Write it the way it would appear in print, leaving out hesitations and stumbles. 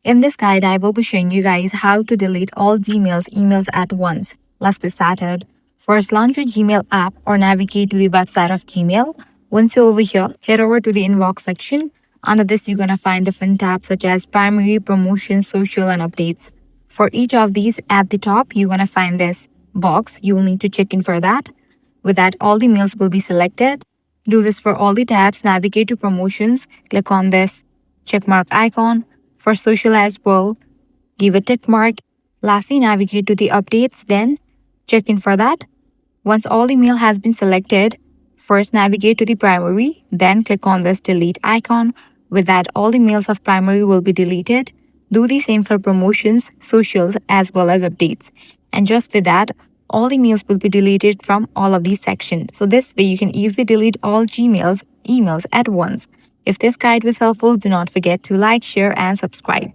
In this guide, I will be showing you guys how to delete all Gmail's emails at once. Let's get started. First, launch your Gmail app or navigate to the website of Gmail. Once you're over here, head over to the inbox section. Under this, you're going to find different tabs such as primary, promotion, social, and updates. For each of these, at the top, you're going to find this box. You will need to check in for that. With that, all the mails will be selected. Do this for all the tabs. Navigate to promotions. Click on this checkmark icon. For social as well, give a tick mark. Lastly, navigate to the updates. Then check in for that. Once all the mail has been selected, first navigate to the primary. Then click on this delete icon. With that, all the mails of primary will be deleted. Do the same for promotions, socials, as well as updates. And just with that, all the mails will be deleted from all of these sections. So this way you can easily delete all Gmail's emails at once. If this guide was helpful, do not forget to like, share, and subscribe.